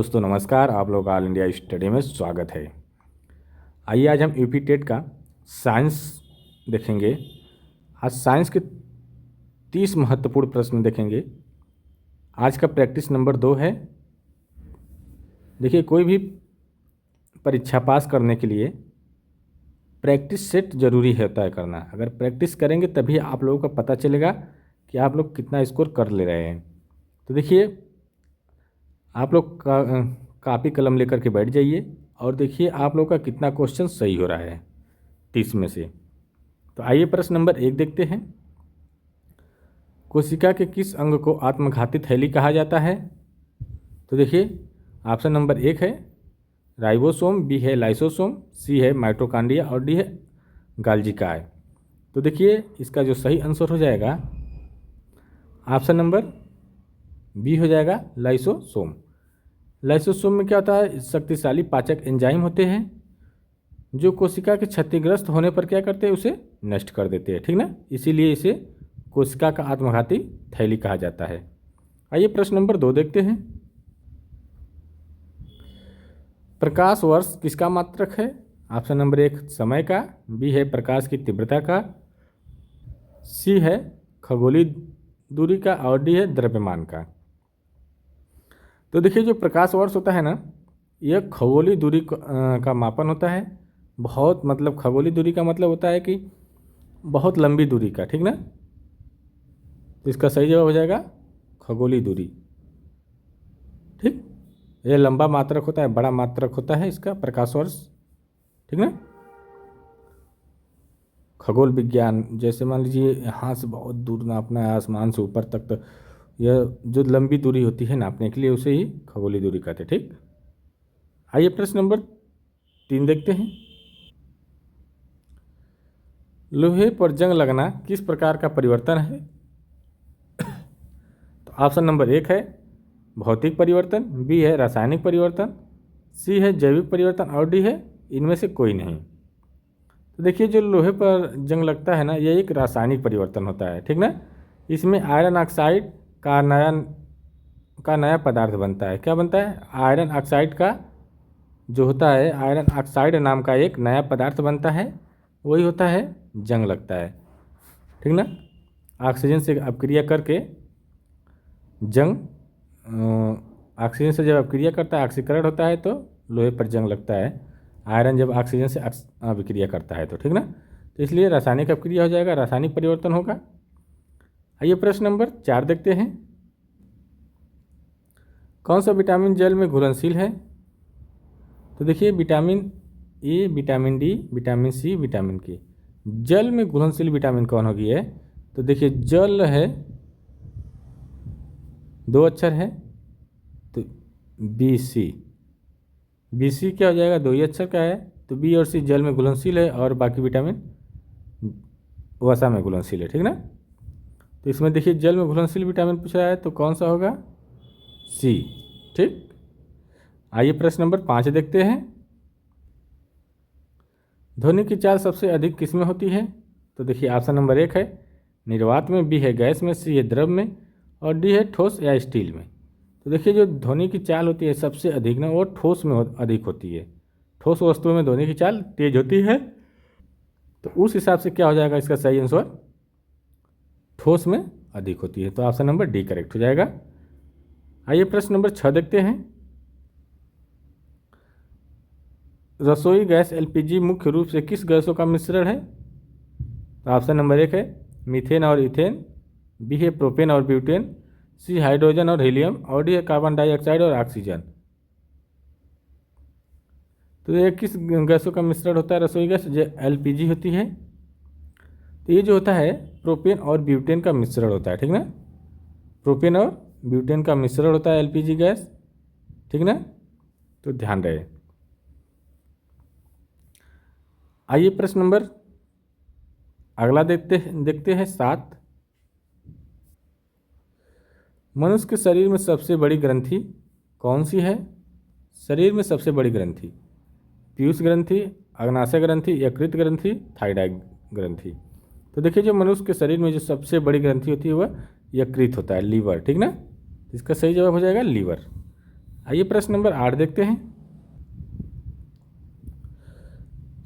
दोस्तों नमस्कार, आप लोग ऑल इंडिया स्टडी में स्वागत है। आइए आज हम यूपी टेट का साइंस देखेंगे। आज साइंस के 30 महत्वपूर्ण प्रश्न देखेंगे। आज का प्रैक्टिस नंबर 2 है। देखिए, कोई भी परीक्षा पास करने के लिए प्रैक्टिस सेट जरूरी होता है करना। अगर प्रैक्टिस करेंगे तभी आप लोगों का पता चलेगा कि आप लोग कितना स्कोर कर ले रहे हैं। तो देखिए, आप लोग कापी कलम लेकर के बैठ जाइए और देखिए आप लोग का कितना क्वेश्चन सही हो रहा है 30 में से। तो आइए प्रश्न नंबर 1 देखते हैं। कोशिका के किस अंग को आत्मघाती थैली कहा जाता है? तो देखिए, ऑप्शन नंबर 1 है राइबोसोम, बी है लाइसोसोम, सी है माइटोकॉन्ड्रिया और डी है गाल्जिकाय। तो देखिए, इसका जो सही आंसर हो जाएगा ऑप्शन नंबर बी हो जाएगा लाइसोसोम। लाइसोसोम में क्या होता है? शक्तिशाली पाचक एंजाइम होते हैं जो कोशिका के क्षतिग्रस्त होने पर क्या करते हैं? उसे नष्ट कर देते हैं, ठीक ना। इसीलिए इसे कोशिका का आत्मघाती थैली कहा जाता है। आइए प्रश्न नंबर 2 देखते हैं। प्रकाश वर्ष किसका मात्रक है? ऑप्शन नंबर 1 समय का, बी है प्रकाश की तीव्रता का, सी है खगोलीय दूरी का और डी है द्रव्यमान का। तो देखिए, जो प्रकाश वर्ष होता है ना, यह खगोलीय दूरी का मापन होता है। बहुत मतलब खगोलीय दूरी का मतलब होता है कि बहुत लंबी दूरी का, ठीक ना। तो इसका सही जवाब हो जाएगा खगोलीय दूरी, ठीक। यह लंबा मात्रक होता है, बड़ा मात्रक होता है इसका प्रकाश वर्ष, ठीक ना। खगोल विज्ञान, जैसे मान लीजिए यहाँ से बहुत दूर नापना है, आसमान से ऊपर तक, तो यह जो लंबी दूरी होती है नापने के लिए उसे ही खगोलीय दूरी कहते हैं, ठीक। आइए प्रश्न नंबर 3 देखते हैं। लोहे पर जंग लगना किस प्रकार का परिवर्तन है? तो ऑप्शन नंबर 1 है भौतिक परिवर्तन, बी है रासायनिक परिवर्तन, सी है जैविक परिवर्तन और डी है इनमें से कोई नहीं। तो देखिए, जो लोहे पर जंग लगता है ना, यह एक रासायनिक परिवर्तन होता है, ठीक ना। इसमें आयरन ऑक्साइड का नया पदार्थ बनता है। क्या बनता है? आयरन ऑक्साइड का जो होता है, आयरन ऑक्साइड नाम का एक नया पदार्थ बनता है, वही होता है जंग लगता है, ठीक ना। ऑक्सीजन से अपक्रिया करके जंग ऑक्सीजन से जब अपक्रिया करता है, ऑक्सीकरण होता है, तो लोहे पर जंग लगता है। आयरन जब ऑक्सीजन से अभिक्रिया करता है तो, ठीक ना। तो इसलिए रासायनिक अपक्रिया हो जाएगा, रासायनिक परिवर्तन होगा। आइए प्रश्न नंबर 4 देखते हैं। कौन सा विटामिन जल में घुलनशील है? तो देखिए, vitamin A, vitamin D, vitamin C, vitamin K. जल में घुलनशील विटामिन कौन होगी है? तो देखिए, जल है 2 अक्षर है, तो बी सी। बी सी क्या हो जाएगा? 2 ही अक्षर का है, तो बी और सी जल में घुलनशील है और बाकी विटामिन वसा में घुलनशील है, ठीक ना। तो इसमें देखिए, जल में घुलनशील विटामिन पूछ रहा है, तो कौन सा होगा? सी, ठीक। आइए प्रश्न नंबर 5 देखते हैं। ध्वनि की चाल सबसे अधिक किस में होती है? तो देखिए, ऑप्शन नंबर 1 है निर्वात में, बी है गैस में, सी है द्रव में और डी है ठोस या स्टील में। तो देखिए, जो ध्वनि की चाल होती है सबसे अधिक ना, वो ठोस में अधिक होती है। ठोस वस्तुओं में ध्वनि की चाल तेज होती है, तो उस हिसाब से क्या हो जाएगा इसका सही आंसर? ठोस में अधिक होती है। तो ऑप्शन नंबर डी करेक्ट हो जाएगा। आइए प्रश्न नंबर 6 देखते हैं। रसोई गैस एलपीजी मुख्य रूप से किस गैसों का मिश्रण है? तो ऑप्शन नंबर 1 है मीथेन और इथेन, बी है प्रोपेन और ब्यूटेन, सी हाइड्रोजन और हीलियम और डी है कार्बन डाइऑक्साइड और ऑक्सीजन। तो ये किस गैसों का मिश्रण होता है रसोई गैस? जो एलपीजी होती है, तो ये जो होता है प्रोपेन और ब्यूटेन का मिश्रण होता है, ठीक ना। प्रोपेन और ब्यूटेन का मिश्रण होता है एलपीजी गैस, ठीक ना। तो ध्यान रहे। आइए प्रश्न नंबर अगला देखते हैं 7। मनुष्य के शरीर में सबसे बड़ी ग्रंथि कौन सी है? शरीर में सबसे बड़ी ग्रंथि पीयूष ग्रंथि, अग्नाशय ग्रंथि, यकृत ग्रंथि, थायराइड ग्रंथि। तो देखिए, जो मनुष्य के शरीर में जो सबसे बड़ी ग्रंथि होती है वह यकृत होता है, लीवर, ठीक ना। इसका सही जवाब हो जाएगा लीवर। आइए प्रश्न नंबर 8 देखते हैं।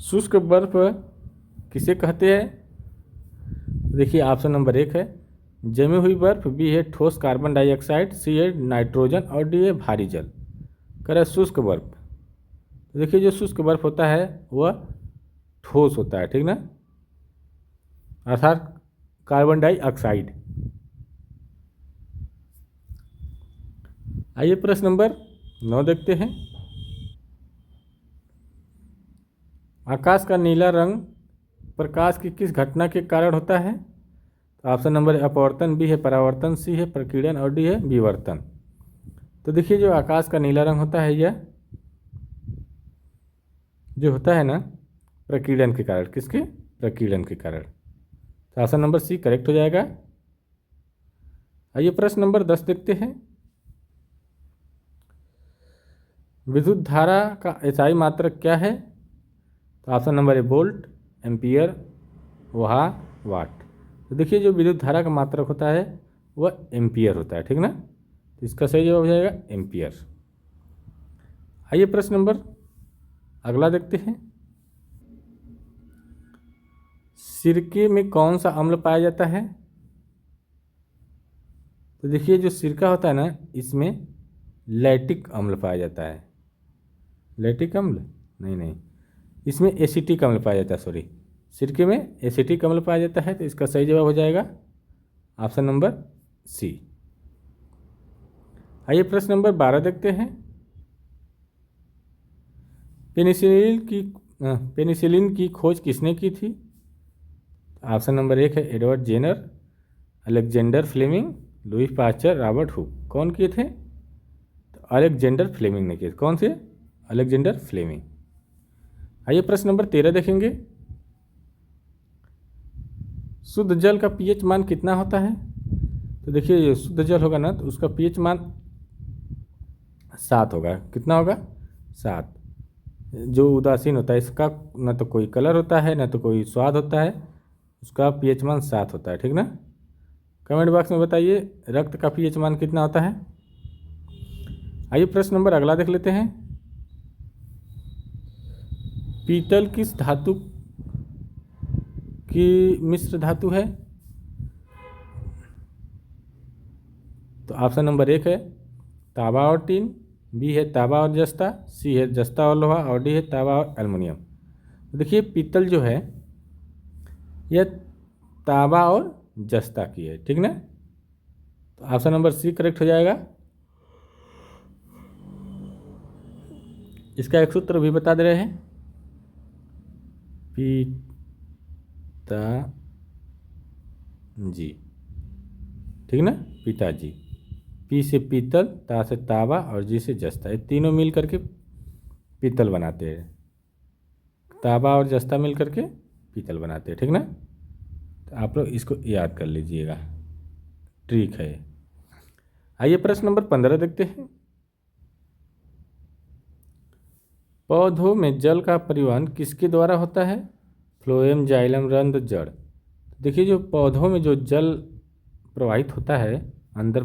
शुष्क बर्फ किसे कहते हैं? देखिए ऑप्शन नंबर 1 है जमी हुई बर्फ, बी है ठोस कार्बन डाइऑक्साइड, सी है नाइट्रोजन और डी है भारी जल। कह रहा है शुष्क बर्फ। तो देखिए जो शुष्क बर्फ होता है वह ठोस होता है, ठीक ना, अर्थात कार्बन डाइऑक्साइड। आइए प्रश्न नंबर 9 देखते हैं। आकाश का नीला रंग प्रकाश की किस घटना के कारण होता है? तो ऑप्शन नंबर अपवर्तन, बी है परावर्तन, सी है प्रकीर्णन और डी है विवर्तन। तो देखिए जो आकाश का नीला रंग होता है यह जो होता है ना प्रकीर्णन के कारण। किसके? प्रकीर्णन के कारण। तो ऑप्शन नंबर सी करेक्ट हो जाएगा। आइए प्रश्न नंबर 10 देखते हैं। विद्युत धारा का एसआई मात्रक क्या है? तो option number A volt, ampere, watt. तो देखिए जो विद्युत धारा का मात्रक होता है वह एम्पियर होता है, ठीक ना, तो इसका सही जवाब हो जाएगा एम्पियर। आइए प्रश्न नंबर अगला देखते हैं। सिरके में कौन सा अम्ल पाया जाता है? तो देखिए जो सिरका होता है ना इसमें लैक्टिक अम्ल पाया जाता है। लैक्टिक अम्ल नहीं, इसमें एसिटिक अम्ल पाया जाता है, सॉरी, सिरके में एसिटिक अम्ल पाया जाता है। तो इसका सही जवाब हो जाएगा ऑप्शन नंबर सी। आइए प्रश्न नंबर 12 देखते हैं। पेनिसिलिन की खोज किसने की थी? ऑप्शन नंबर 1 है Edward Jenner, Alexander Fleming, Louis Pasteur, Robert Hooke. कौन किए थे? तो अलेक्जेंडर फ्लेमिंग ने किए। कौन से? Alexander Fleming. आइए प्रश्न नंबर 13 देखेंगे। शुद्ध जल का पीएच मान कितना होता है? तो देखिए ये शुद्ध जल होगा ना तो उसका पीएच मान 7 होगा। कितना होगा? 7। जो उदासीन होता है इसका ना तो कोई कलर होता है ना तो कोई स्वाद होता है, उसका पीएच मान 7 होता है, ठीक ना। कमेंट बॉक्स में बताइए रक्त का पीएच मान कितना होता है। आइए प्रश्न नंबर अगला देख लेते हैं। पीतल किस धातु की मिश्र धातु है? तो ऑप्शन नंबर 1 है तांबा और टीन, बी है तांबा और जस्ता, सी है जस्ता और लोहा और डी है तांबा और एल्युमिनियम। तो देखिए पीतल जो है यह तांबा और जस्ता की है, ठीक ना, तो ऑप्शन नंबर सी करेक्ट हो जाएगा। इसका एक सूत्र भी बता दे रहे हैं। पिताजी, ठीक ना, पिताजी। पी से पीतल, ता से तांबा और जी से जस्ता, ये तीनों मिल करके पीतल बनाते हैं। तांबा और जस्ता मिल करके पीतल बनाते हैं, ठीक ना, तो आप लोग इसको याद कर लीजिएगा, ट्रिक है। आइए प्रश्न नंबर 15 देखते हैं। पौधों में जल का परिवहन किसके द्वारा होता है? फ्लोएम, जाइलम, रंध्र, जड़। देखिए जो पौधों में जो जल प्रवाहित होता है अंदर,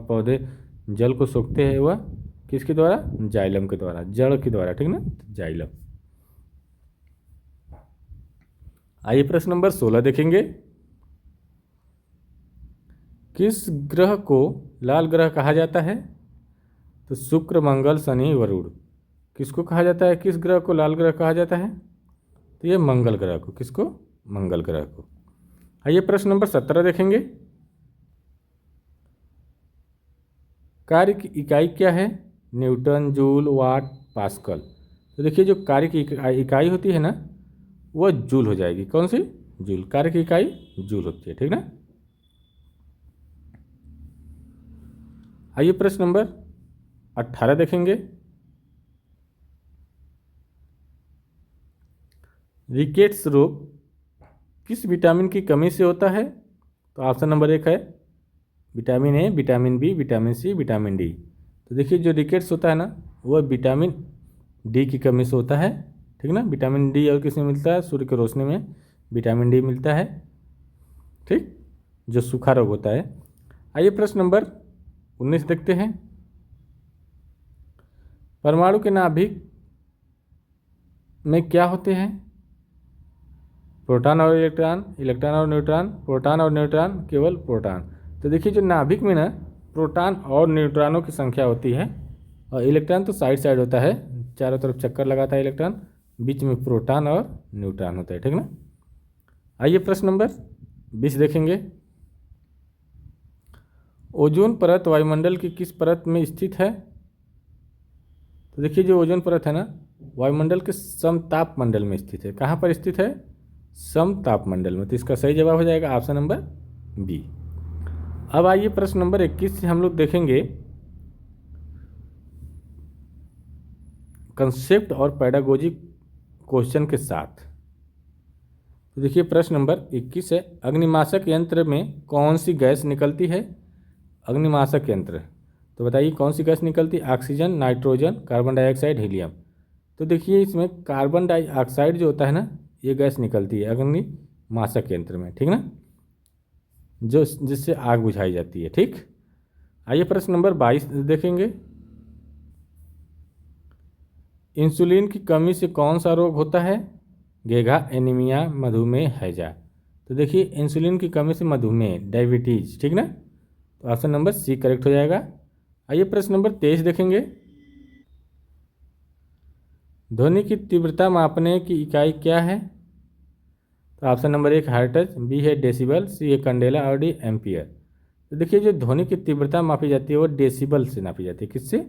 पौधे जल को सोखते हैं वह किसके द्वारा? जाइलम के द्वारा, जड़ के द्वारा, ठीक ना, जाइलम। आइए प्रश्न नंबर 16 देखेंगे। किस ग्रह को लाल ग्रह कहा जाता है? तो शुक्र, मंगल, शनि, वरुण। किसको कहा जाता है? किस ग्रह को लाल ग्रह कहा जाता है? तो ये मंगल ग्रह को। किसको? मंगल ग्रह को। आइए प्रश्न नंबर 17 देखेंगे। कार्य की इकाई क्या है? न्यूटन, जूल, वाट, पास्कल। तो देखिए जो कार्य की इकाई होती है ना वह जूल हो जाएगी। कौन सी? जूल। कार्य की इकाई जूल होती है, ठीक ना। आइए प्रश्न नंबर 18 देखेंगे। रिकेट्स रोग किस विटामिन की कमी से होता है? तो ऑप्शन नंबर 1 है vitamin A, vitamin B, vitamin C, vitamin D. तो देखिए जो रिकेट्स होता है ना वह विटामिन डी की कमी से होता है, ठीक ना। विटामिन डी और किसमें मिलता है? सूर्य की रोशनी में विटामिन डी मिलता है, ठीक, जो सूखा रोग होता है। आइए प्रश्न नंबर 19 देखते हैं। परमाणु के नाभिक में क्या होते हैं? प्रोटॉन और इलेक्ट्रॉन, इलेक्ट्रॉन और न्यूट्रॉन, प्रोटॉन और न्यूट्रॉन, केवल प्रोटॉन। तो देखिए जो नाभिक में ना प्रोटॉन और न्यूट्रॉनों की संख्या होती है, और इलेक्ट्रॉन तो साइड साइड होता है, चारों तरफ चक्कर लगाता है इलेक्ट्रॉन, बीच में प्रोटॉन और न्यूट्रॉन होता है, ठीक ना। आइए प्रश्न नंबर 20 देखेंगे। ओजोन परत वायुमंडल की किस परत में स्थित है? तो देखिए जो ओजोन परत है ना वायुमंडल के समताप मंडल में स्थित है। कहाँ पर स्थित है? समताप मंडल में। तो इसका सही जवाब हो जाएगा ऑप्शन नंबर बी। अब आइए प्रश्न नंबर 21 से हम लोग देखेंगे कंसेप्ट और पैडागोजी क्वेश्चन के साथ। तो देखिए प्रश्न नंबर 21 है, अग्निमाशक यंत्र में कौन सी गैस निकलती है? अग्निमाशक यंत्र, तो बताइए कौन सी गैस निकलती है? Oxygen, nitrogen, carbon dioxide, helium. तो देखिए इसमें कार्बन डाइऑक्साइड जो होता है ना ये गैस निकलती है अग्निमाशक यंत्र में, ठीक ना, जो जिससे आग बुझाई जाती है, ठीक। आइए प्रश्न नंबर 22 देखेंगे। इंसुलिन की कमी से कौन सा रोग होता है? गेगा, एनीमिया, मधुमेह, हैजा। तो देखिए इंसुलिन की कमी से मधुमेह, डायबिटीज, ठीक ना, तो ऑप्शन नंबर सी करेक्ट हो जाएगा। आइए प्रश्न नंबर 23 देखेंगे। ध्वनि की तीव्रता मापने की इकाई क्या है? तो ऑप्शन नंबर 1 हर्ट्ज, बी है डेसिबल, सी है कैंडेला और डी एम्पियर। तो देखिए जो ध्वनि की तीव्रता मापी जाती है वो डेसिबल से नापी जाती है। किससे?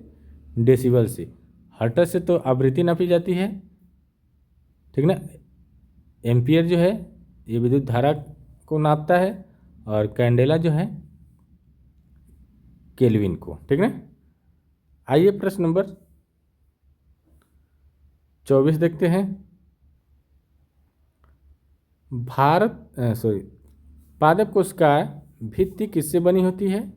डेसिबल से। हर्ट्ज से तो आवृत्ति नापी जाती है, ठीक ना। एम्पियर जो है ये विद्युत धारा को नापता है, और कैंडेला जो है केल्विन को, ठीक ना। आइए प्रश्न नंबर 24 देखते हैं। पादप कोशिका भित्ति किससे बनी होती है?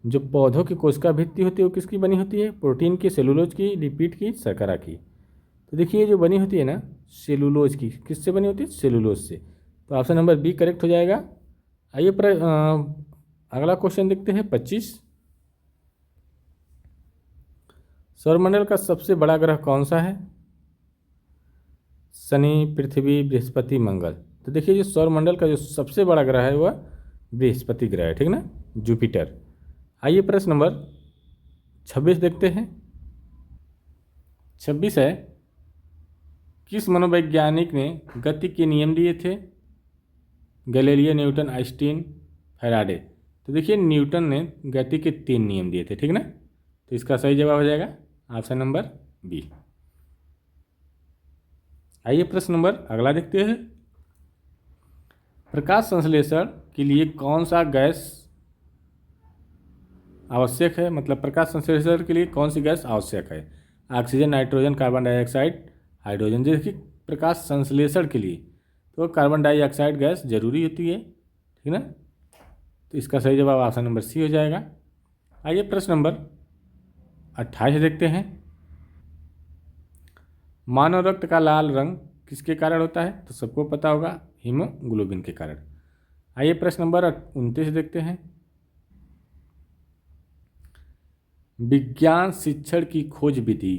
जो पौधों की कोशिका भित्ति होती है वो किसकी बनी होती है? प्रोटीन की, सेलुलोज की, लिपिड की, शर्करा की। तो देखिए जो बनी होती है ना सेलुलोज की, किससे बनी होती है? सेलुलोज से। तो ऑप्शन नंबर बी करेक्ट हो जाएगा। आइए अगला क्वेश्चन देखते हैं 25। सौरमंडल का सबसे बड़ा ग्रह कौन सा है? शनि, पृथ्वी, बृहस्पति, मंगल। तो देखिए जो सौरमंडल का जो सबसे बड़ा ग्रह है वह बृहस्पति ग्रह है, ठीक ना, जुपिटर। आइए प्रश्न नंबर 26 देखते हैं। 26 है, किस मनोवैज्ञानिक ने गति के नियम दिए थे? Galileo, Newton, Einstein, Faraday. तो देखिए न्यूटन ने गति के 3 नियम दिए थे, ठीक ना, तो इसका सही जवाब हो जाएगा ऑप्शन नंबर बी। आइए प्रश्न नंबर अगला देखते हैं। प्रकाश संश्लेषण के लिए कौन सा गैस आवश्यक है? मतलब प्रकाश संश्लेषण के लिए कौन सी गैस आवश्यक है? Oxygen, nitrogen, carbon dioxide, hydrogen. जैसे कि प्रकाश संश्लेषण के लिए तो कार्बन डाइऑक्साइड गैस जरूरी होती है, ठीक ना, तो इसका सही जवाब ऑप्शन नंबर सी हो जाएगा। आइए प्रश्न नंबर 28 देखते हैं। मानव रक्त का लाल रंग किसके कारण होता है? तो सबको पता होगा, हीमोग्लोबिन के कारण। आइए प्रश्न नंबर 29 देखते हैं। विज्ञान शिक्षण की खोज विधि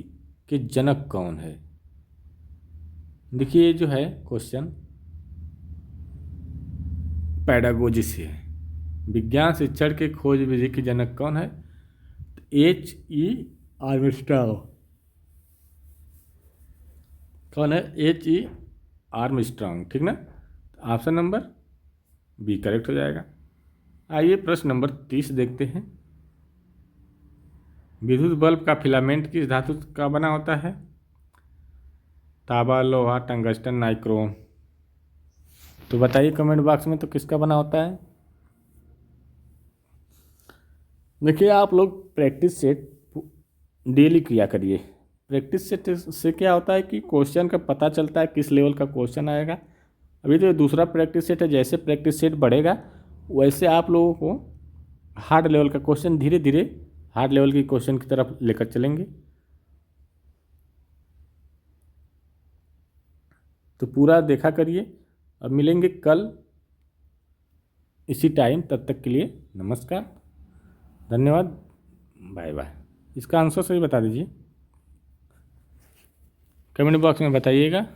के जनक कौन है? देखिए जो है क्वेश्चन पैडागोजी से है। विज्ञान शिक्षण के खोज विधि के जनक कौन है? H.E. आर्मस्ट्रांग। कौन है? H.E. आर्मस्ट्रांग, ठीक ना, ऑप्शन नंबर बी करेक्ट हो जाएगा। आइए प्रश्न नंबर 30 देखते हैं। विद्युत बल्ब का फिलामेंट किस धातु का बना होता है? तांबा, लोहा, टंगस्टन, नाइक्रोम। तो बताइए कमेंट बॉक्स में तो किसका बना होता है? देखिए आप लोग प्रैक्टिस सेट डेली किया करिए। प्रैक्टिस सेट से क्या होता है कि क्वेश्चन का पता चलता है किस लेवल का क्वेश्चन आएगा। अभी तो दूसरा प्रैक्टिस सेट है, जैसे प्रैक्टिस सेट बढ़ेगा वैसे आप लोगों को हार्ड लेवल का क्वेश्चन धीरे धीरे हार्ड लेवल की क्वेश्चन की तरफ लेकर चलेंगे। तो पूरा देखा करिए। अब मिलेंगे कल इसी टाइम, तब तक के लिए नमस्कार, धन्यवाद, बाय बाय। इसका आंसर सही बता दीजिए। कमेंट बॉक्स में बताइएगा।